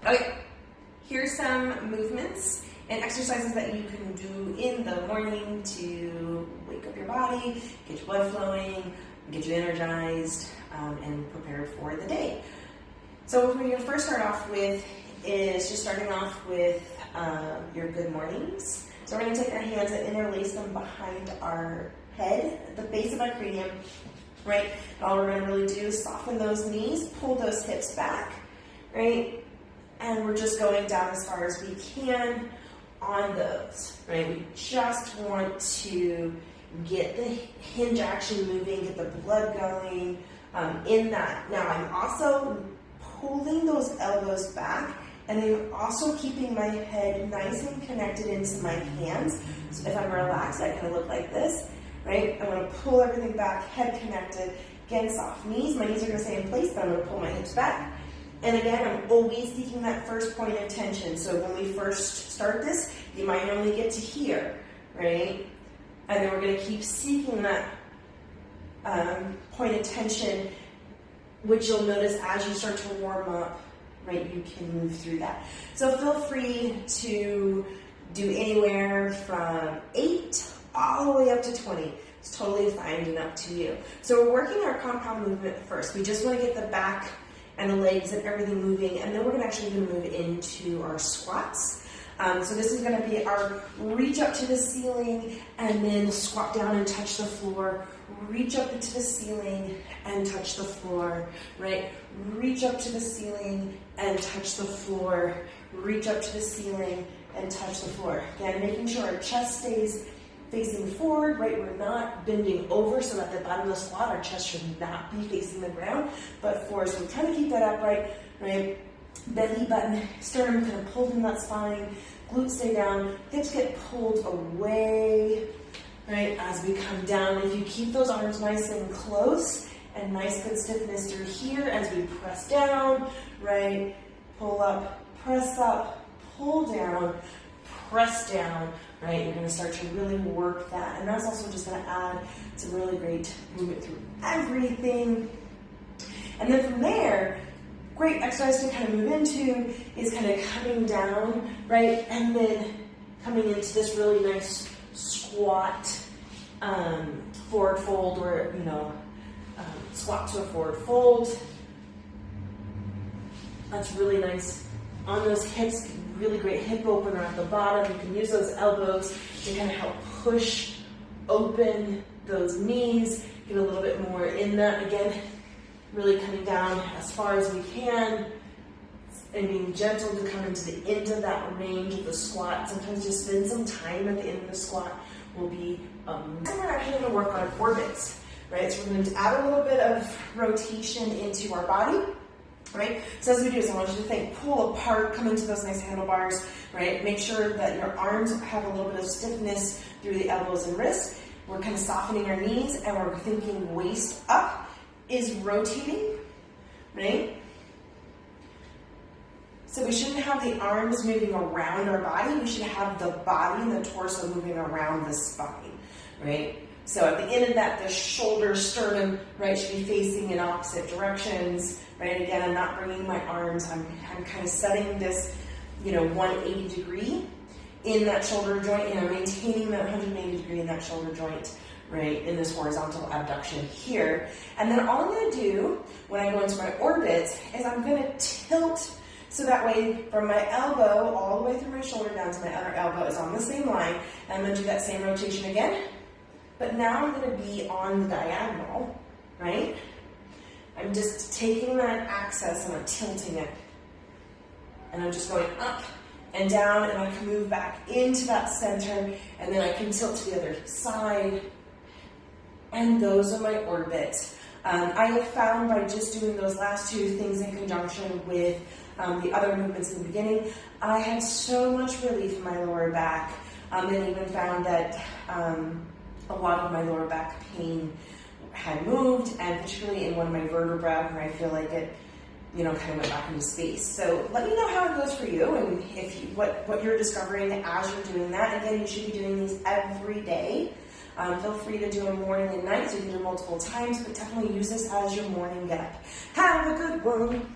Okay, here's some movements and exercises that you can do in the morning to wake up your body, get your blood flowing, get you energized, and prepared for the day. So what we're going to first start off with is just starting off with your good mornings. So we're going to take our hands and interlace them behind our head, at the base of our cranium, right? And all we're going to really do is soften those knees, pull those hips back, right? And we're just going down as far as we can on those, right? We just want to get the hinge action moving, get the blood going in that. Now I'm also pulling those elbows back, and I'm also keeping my head nice and connected into my hands. So if I'm relaxed, I kind of look like this, right? I'm going to pull everything back, head connected. Again, soft knees. My knees are going to stay in place, but I'm going to pull my hips back. And again, I'm always seeking that first point of tension. So when we first start this, you might only get to here, right? And then we're going to keep seeking that point of tension, which you'll notice as you start to warm up, right? You can move through that. So feel free to do anywhere from 8 all the way up to 20. It's totally fine and up to you. So we're working our compound movement first. We just want to get the back and the legs and everything moving, and then we're actually going to move into our squats. So this is going to be our reach up to the ceiling and then squat down and touch the floor, reach up into the ceiling and touch the floor, right? Reach up to the ceiling and touch the floor, reach up to the ceiling and touch the floor. Again, making sure our chest stays facing forward, right? We're not bending over, so at the bottom of the squat, our chest should not be facing the ground, but forward. So we're trying to keep that upright, right? Belly button, sternum kind of pulled in that spine, glutes stay down, hips get pulled away, right? As we come down, if you keep those arms nice and close and nice good stiffness through here as we press down, right? Pull up, pull down, press down, right? You're going to start to really work that. And that's also just going to add some really great movement through everything. And then from there, great exercise to kind of move into is kind of coming down, right? And then coming into this really nice squat, forward fold, or, squat to a forward fold. That's really nice. On those hips, really great hip opener at the bottom. You can use those elbows to kind of help push open those knees, get a little bit more in that. Again, really coming down as far as we can and being gentle to come into the end of that range of the squat. Sometimes just spend some time at the end of the squat will be and we're actually going to work on orbits, right? So we're going to add a little bit of rotation into our body. Right? So as we do this, I want you to think, pull apart, come into those nice handlebars, right? Make sure that your arms have a little bit of stiffness through the elbows and wrists. We're kind of softening our knees, and we're thinking waist up is rotating, right? So we shouldn't have the arms moving around our body. We should have the body and the torso moving around the spine, right? So at the end of that, the shoulder, sternum, right, should be facing in opposite directions, right? Again, I'm not bringing my arms. I'm kind of setting this, 180 degree in that shoulder joint, and I'm maintaining that 180 degree in that shoulder joint, right, in this horizontal abduction here. And then all I'm going to do when I go into my orbits is I'm going to tilt so that way from my elbow all the way through my shoulder down to my other elbow is on the same line. And I'm going to do that same rotation again. But now I'm going to be on the diagonal, right? I'm just taking that axis and I'm tilting it. And I'm just going up and down, and I can move back into that center, and then I can tilt to the other side. And those are my orbits. I have found by just doing those last two things in conjunction with the other movements in the beginning, I had so much relief in my lower back, and even found that a lot of my lower back pain had moved, and particularly in one of my vertebrae where I feel like it, kind of went back into space. So let me know how it goes for you, and what you're discovering as you're doing that. Again, you should be doing these every day. Feel free to do them morning and night, so you can do multiple times, but definitely use this as your morning get up. Have a good one.